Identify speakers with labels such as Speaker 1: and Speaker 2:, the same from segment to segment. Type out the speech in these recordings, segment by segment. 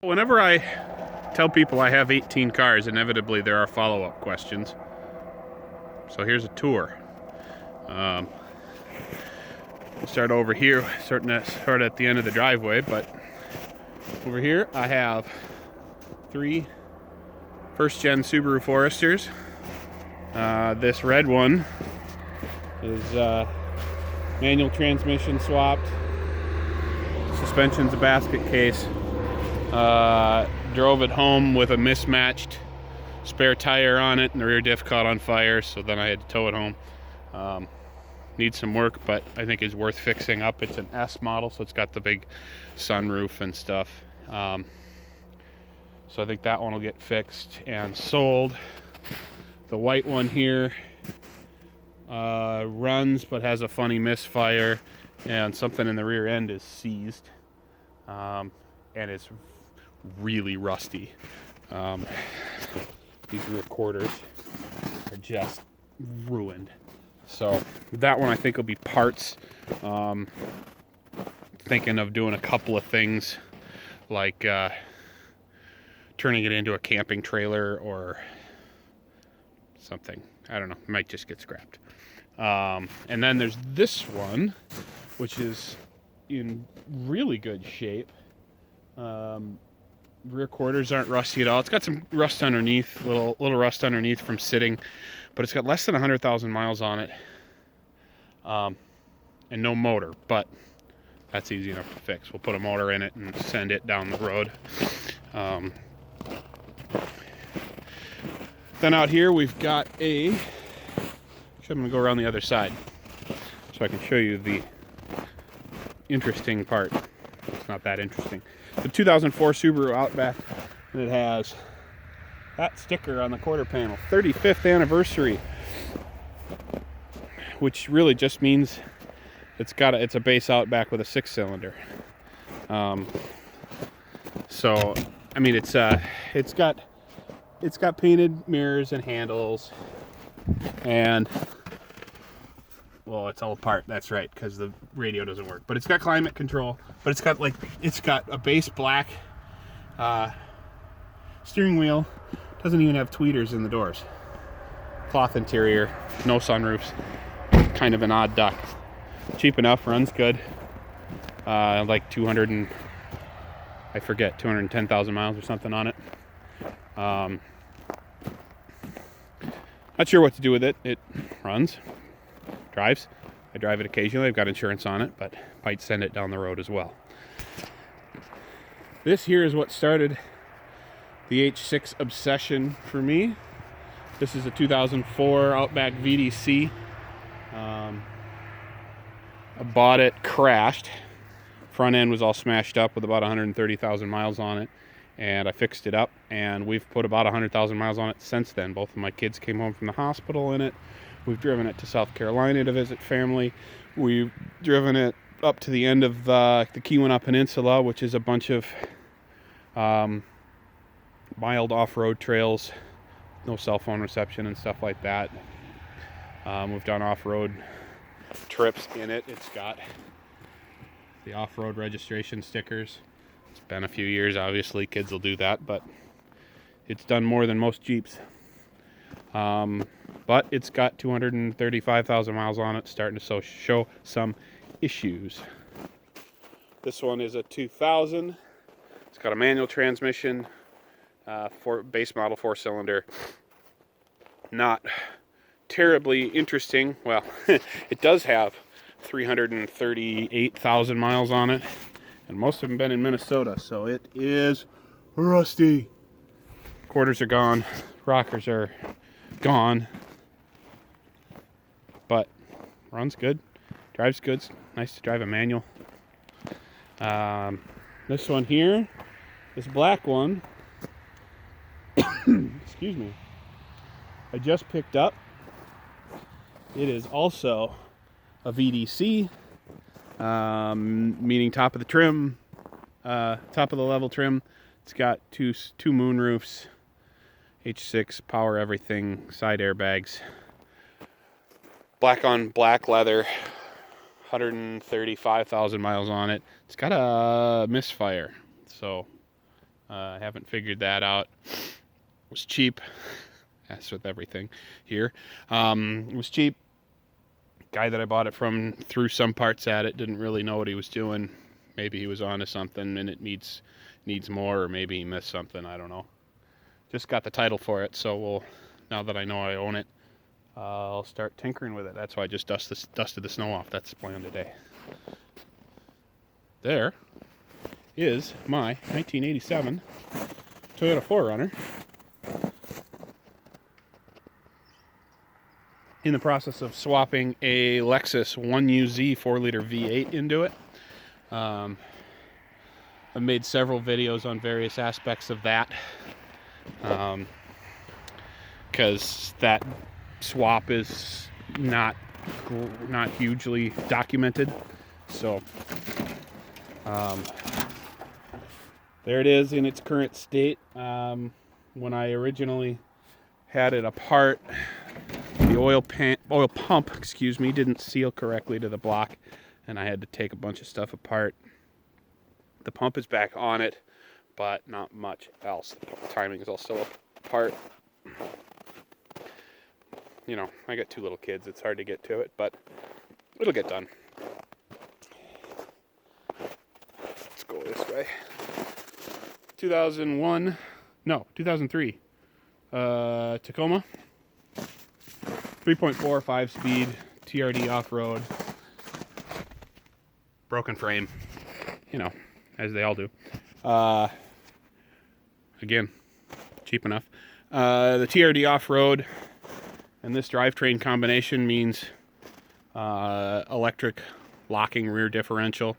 Speaker 1: Whenever I tell people I have 18 cars, inevitably there are follow-up questions. So here's a tour. We'll start over here, start at the end of the driveway, but over here I have 3 first-gen Subaru Foresters. This red one is manual transmission swapped, suspension's a basket case. Drove it home with a mismatched spare tire on it and the rear diff caught on fire, so then I had to tow it home. Needs some work, but I think is worth fixing up. It's an S model, so it's got the big sunroof and stuff. So I think that one will get fixed and sold. The white one here runs but has a funny misfire, and something in the rear end is seized, and it's really rusty. These rear quarters are just ruined. So that one I think will be parts. Thinking of doing a couple of things like turning it into a camping trailer or something. I don't know, it might just get scrapped. And then there's this one, which is in really good shape. Rear quarters aren't rusty at all. It's got some rust underneath, little rust underneath from sitting, but it's got less than 100,000 miles on it, and no motor, but that's easy enough to fix. We'll put a motor in it and send it down the road. Then out here we've got I'm gonna go around the other side so I can show you the interesting part. It's not that interesting. The 2004 Subaru Outback, and it has that sticker on the quarter panel, 35th anniversary, which really just means it's a base Outback with a 6-cylinder. So I mean it's got painted mirrors and handles, and well, it's all apart, that's right, because the radio doesn't work. But it's got climate control, but it's got a base black steering wheel. Doesn't even have tweeters in the doors. Cloth interior, no sunroofs. Kind of an odd duck. Cheap enough, runs good. Like 210,000 miles or something on it. Not sure what to do with it. It runs. Drives. I drive it occasionally. I've got insurance on it, but might send it down the road as well. This here is what started the H6 obsession for me. This is a 2004 Outback VDC. I bought it, crashed. Front end was all smashed up with about 130,000 miles on it, and I fixed it up, and we've put about 100,000 miles on it since then. Both of my kids came home from the hospital in it. We've driven it to South Carolina to visit family. We've driven it up to the end of the Keweenaw Peninsula, which is a bunch of mild off-road trails, no cell phone reception and stuff like that. We've done off-road trips in it. It's got the off-road registration stickers. It's been a few years, obviously. Kids will do that, but it's done more than most Jeeps. But it's got 235,000 miles on it, starting to show some issues. This one is a 2000. It's got a manual transmission, base model 4-cylinder. Not terribly interesting. Well, it does have 338,000 miles on it, and most of them been in Minnesota, so it is rusty. Quarters are gone, rockers are gone, but runs good, drives good. It's nice to drive a manual. This one here, this black one, excuse me, I just picked up. It is also a VDC, meaning top of the trim, top of the level trim. It's got two moon roofs, H6 power everything, side airbags, black on black leather, 135,000 miles on it. It's got a misfire, so I haven't figured that out. It was cheap, as with everything here. It was cheap. Guy that I bought it from threw some parts at it, didn't really know what he was doing. Maybe he was onto something and it needs more, or maybe he missed something, I don't know. Just got the title for it, so now that I know I own it, I'll start tinkering with it. That's why I just dusted the snow off. That's the plan today. There is my 1987 Toyota 4Runner. In the process of swapping a Lexus 1UZ 4-liter V8 into it. I've made several videos on various aspects of that, because that swap is not hugely documented. So there it is in its current state. When I originally had it apart, the oil pump, didn't seal correctly to the block, and I had to take a bunch of stuff apart. The pump is back on it, but not much else. The timing is all still apart. You know, I got 2 little kids. It's hard to get to it, but it'll get done. Let's go this way. 2003 Tacoma. 3.4 5-speed TRD off-road. Broken frame, you know, as they all do. Again, cheap enough. The TRD off-road and this drivetrain combination means electric locking rear differential,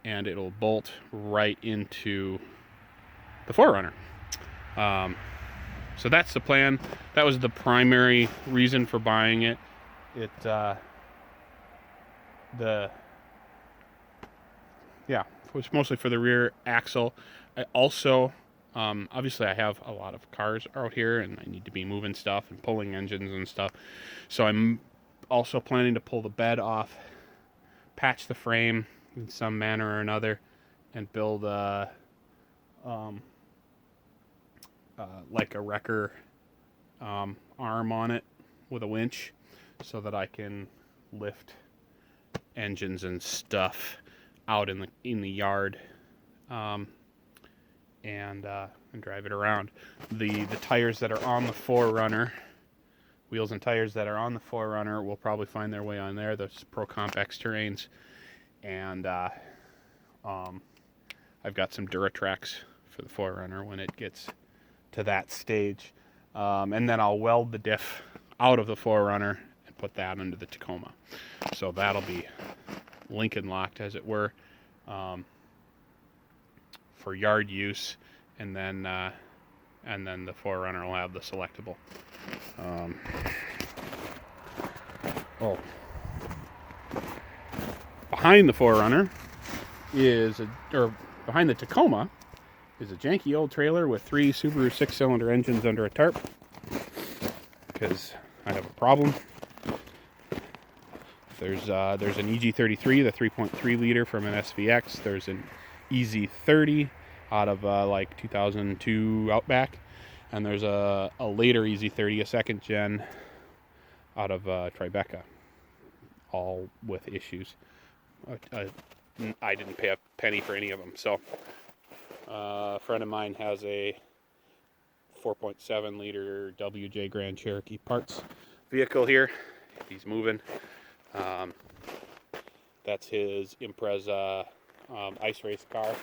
Speaker 1: and it'll bolt right into the 4Runner. So that's the plan. That was the primary reason for buying it. It was mostly for the rear axle. I also, obviously I have a lot of cars out here and I need to be moving stuff and pulling engines and stuff. So I'm also planning to pull the bed off, patch the frame in some manner or another, and build like a wrecker arm on it with a winch, so that I can lift engines and stuff out in the yard, and drive it around. The tires that are on the 4Runner, wheels and tires that are on the 4Runner, will probably find their way on there. Those Pro Comp X Terrains, and I've got some Duratrax for the 4Runner when it gets to that stage, and then I'll weld the diff out of the 4Runner and put that into the Tacoma. So that'll be Lincoln locked, as it were, for yard use, and then the 4Runner will have the selectable. Behind the 4Runner behind the Tacoma is a janky old trailer with 3 Subaru 6-cylinder engines under a tarp, because I have a problem. There's an EG33, the 3.3 liter from an SVX. There's an EZ30 out of like 2002 Outback, and there's a later EZ30, a second gen, out of Tribeca, all with issues. I didn't pay a penny for any of them. So a friend of mine has a 4.7 liter WJ Grand Cherokee parts vehicle here. He's moving. That's his Impreza ice race car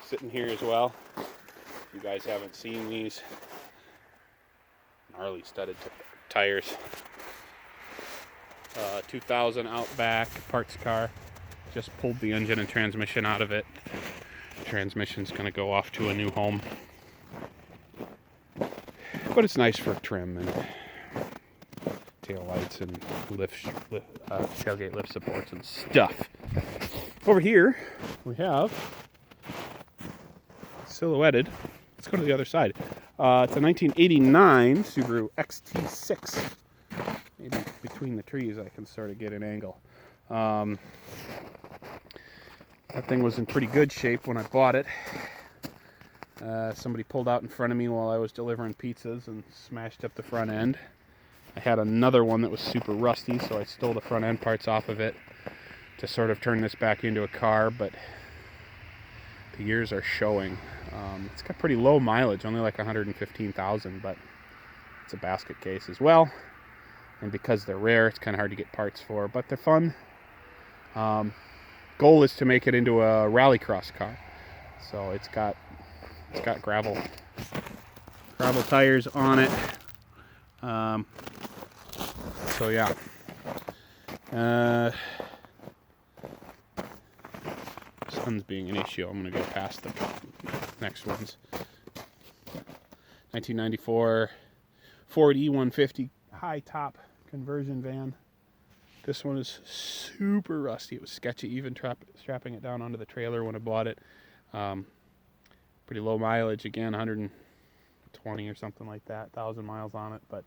Speaker 1: sitting here as well. If you guys haven't seen these, gnarly studded tires. 2000 Outback parts car. Just pulled the engine and transmission out of it. Transmission's going to go off to a new home. But it's nice for trim and tail lights and tailgate lift supports and stuff. Over here we have silhouetted. Let's go to the other side. It's a 1989 Subaru XT6. Maybe between the trees I can sort of get an angle. That thing was in pretty good shape when I bought it. Somebody pulled out in front of me while I was delivering pizzas and smashed up the front end. I had another one that was super rusty, so I stole the front end parts off of it to sort of turn this back into a car, but the years are showing. It's got pretty low mileage, only like 115,000, but it's a basket case as well. And because they're rare, it's kind of hard to get parts for, but they're fun. Goal is to make it into a rallycross car. So it's got gravel tires on it. So yeah. Sun's being an issue. I'm going to go past the next ones. 1994 Ford E150 high top conversion van. This one is super rusty. It was sketchy even strapping it down onto the trailer when I bought it. Pretty low mileage again, 120 or something like that, 1,000 miles on it, but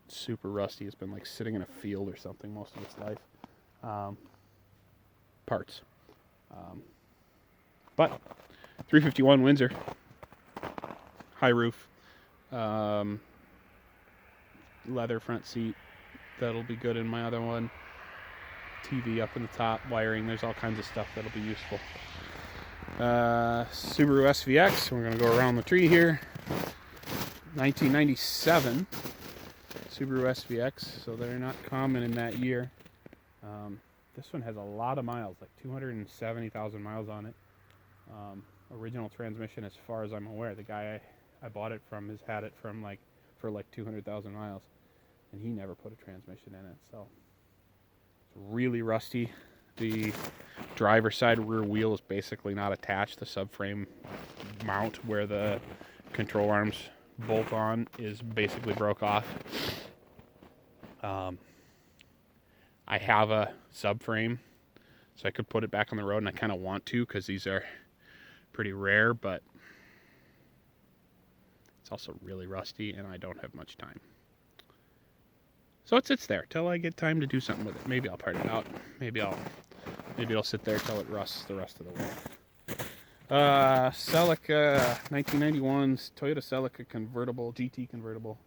Speaker 1: super rusty. It's been like sitting in a field or something most of its life. Parts. But 351 Windsor, high roof, leather front seat. That'll be good in my other one. TV up in the top, wiring. There's all kinds of stuff that'll be useful. Subaru SVX. We're gonna go around the tree here. 1997 Subaru SVX. So they're not common in that year. This one has a lot of miles, like 270,000 miles on it. Original transmission, as far as I'm aware. The guy I bought it from has had it from for 200,000 miles, and he never put a transmission in it. So it's really rusty. The driver's side rear wheel is basically not attached. The subframe mount where the control arms bolt on is basically broke off. I have a subframe, so I could put it back on the road, and I kind of want to because these are pretty rare, but it's also really rusty, and I don't have much time. So it sits there till I get time to do something with it. Maybe I'll part it out. Maybe it'll sit there till it rusts the rest of the way. Celica 1991's Toyota Celica convertible, GT convertible.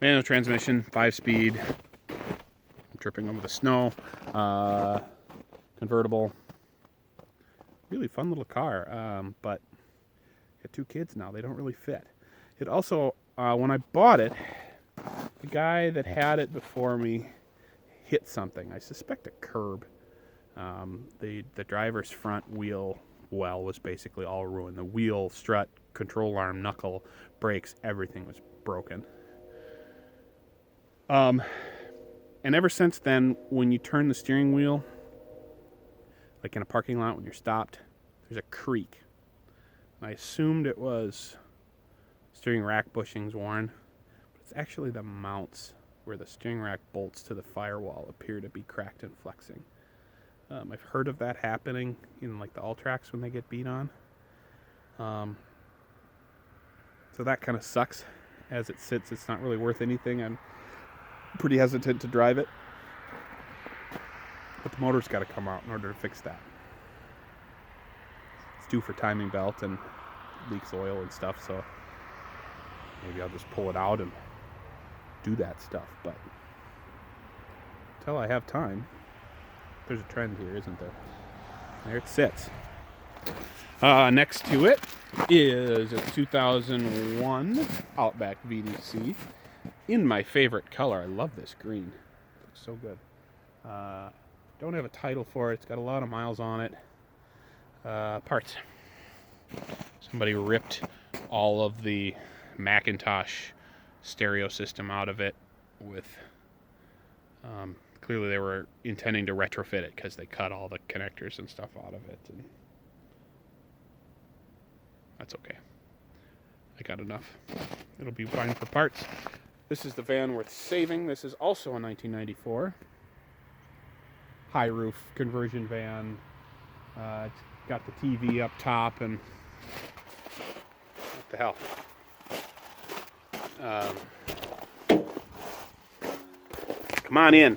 Speaker 1: Manual transmission, 5-speed. I'm tripping over the snow. Convertible. Really fun little car, but I got 2 kids now. They don't really fit. It also, when I bought it, the guy that had it before me hit something. I suspect a curb. The driver's front wheel well was basically all ruined. The wheel, strut, control arm, knuckle, brakes, everything was broken. And ever since then, when you turn the steering wheel, like in a parking lot when you're stopped, there's a creak. I assumed it was steering rack bushings worn, but it's actually the mounts where the steering rack bolts to the firewall appear to be cracked and flexing. I've heard of that happening in the All-Tracks when they get beat on. So that kind of sucks. As it sits, it's not really worth anything. I'm pretty hesitant to drive it. But the motor's got to come out in order to fix that. It's due for timing belt and leaks oil and stuff, so maybe I'll just pull it out and do that stuff. But until I have time, there's a trend here, isn't there? There it sits. Next to it is a 2001 Outback VDC in my favorite color. I love this green. It looks so good. Don't have a title for it. It's got a lot of miles on it. Parts. Somebody ripped all of the Macintosh stereo system out of it with... clearly they were intending to retrofit it because they cut all the connectors and stuff out of it. And that's okay. I got enough. It'll be fine for parts. This is the van worth saving. This is also a 1994 high roof conversion van. It's got the TV up top and what the hell? Come on in.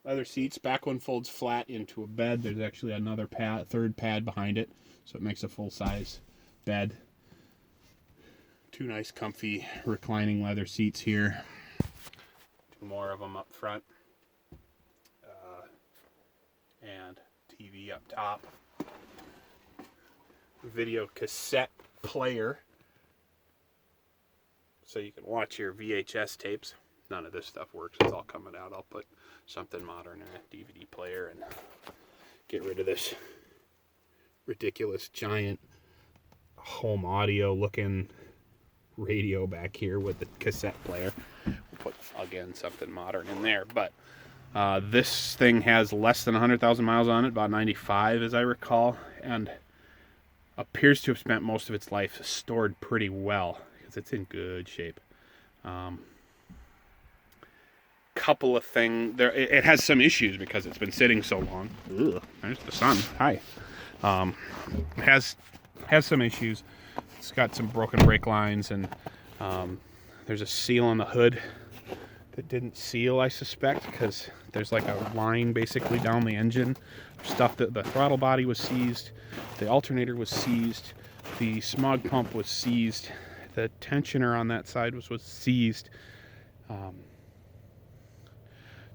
Speaker 1: By leather seats. Back one folds flat into a bed. There's actually another third pad behind it, so it makes a full-size bed. Two nice comfy reclining leather seats here. Two more of them up front. And TV up top. Video cassette player, so you can watch your VHS tapes. None of this stuff works. It's all coming out. I'll put something modern in a DVD player and get rid of this ridiculous giant home audio looking radio back here with the cassette player. We'll put, again, something modern in there. But this thing has less than 100,000 miles on it, about 95 as I recall, and appears to have spent most of its life stored pretty well because it's in good shape. Couple of things there. It has some issues because it's been sitting so long. Ugh, there's the sun. Hi. It has some issues. It's got some broken brake lines, and there's a seal on the hood that didn't seal, I suspect, because there's like a line basically down the engine. Stuff that the throttle body was seized, the alternator was seized, the smog pump was seized, the tensioner on that side was seized.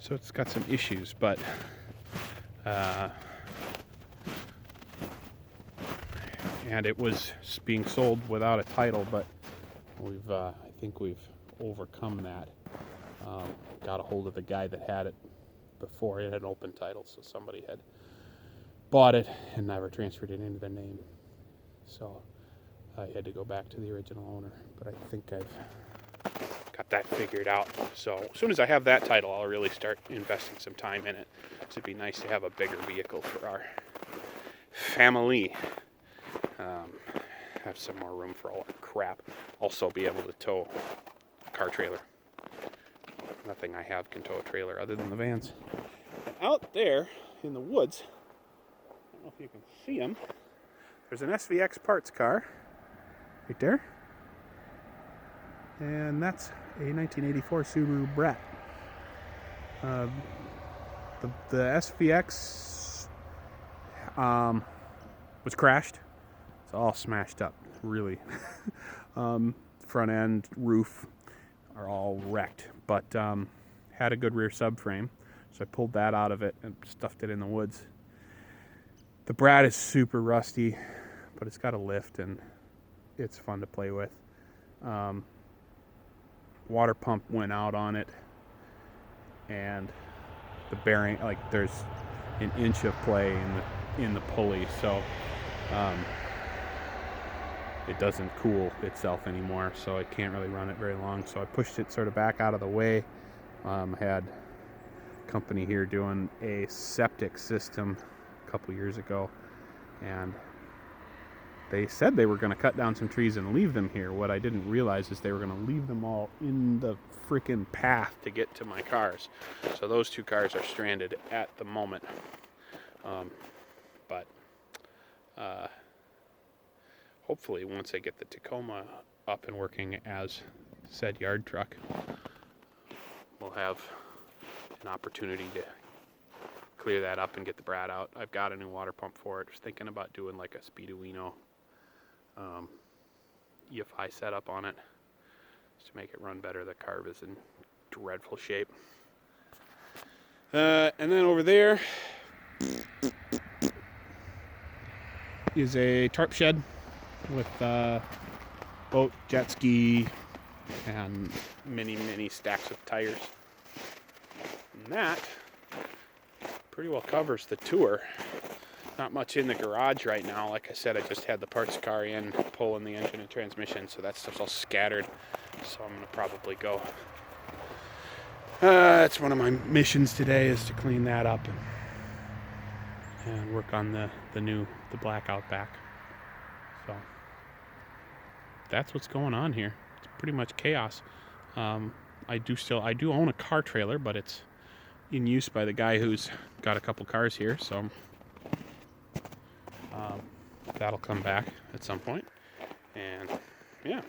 Speaker 1: So it's got some issues, but and it was being sold without a title, but I think we've overcome that. Got a hold of the guy that had it before. It had an open title, so somebody had bought it and never transferred it into their name. So I had to go back to the original owner, but I think I've got that figured out. So as soon as I have that title, I'll really start investing some time in it. It'd be nice to have a bigger vehicle for our family. Have some more room for all that crap. Also be able to tow a car trailer. Nothing I have can tow a trailer other than the vans. And out there in the woods, I don't know if you can see them, there's an SVX parts car right there. And that's a 1984 Subaru Brat. The SVX was crashed. It's all smashed up, really. Front end, roof are all wrecked, but had a good rear subframe, so I pulled that out of it and stuffed it in the woods. The Brat is super rusty, but it's got a lift and it's fun to play with. Water pump went out on it, and the bearing, like there's an inch of play in the pulley, so it doesn't cool itself anymore, so I can't really run it very long. So I pushed it sort of back out of the way. Had a company here doing a septic system a couple years ago, and they said they were going to cut down some trees and leave them here. What I didn't realize is they were going to leave them all in the freaking path to get to my cars. So those two cars are stranded at the moment. But hopefully once I get the Tacoma up and working as said yard truck, we'll have an opportunity to clear that up and get the Brat out. I've got a new water pump for it. Just thinking about doing like a Speeduino EFI setup on it just to make it run better. The carb is in dreadful shape. And then over there is a tarp shed with boat, jet ski, and many stacks of tires. And that pretty well covers the tour. Not much in the garage right now. Like I said, I just had the parts car in, pulling the engine and transmission, so that stuff's all scattered. So I'm gonna probably go. That's one of my missions today, is to clean that up and work on the black Outback. So that's what's going on here. It's pretty much chaos. I do own a car trailer, but it's in use by the guy who's got a couple cars here, so that'll come back at some point. And yeah.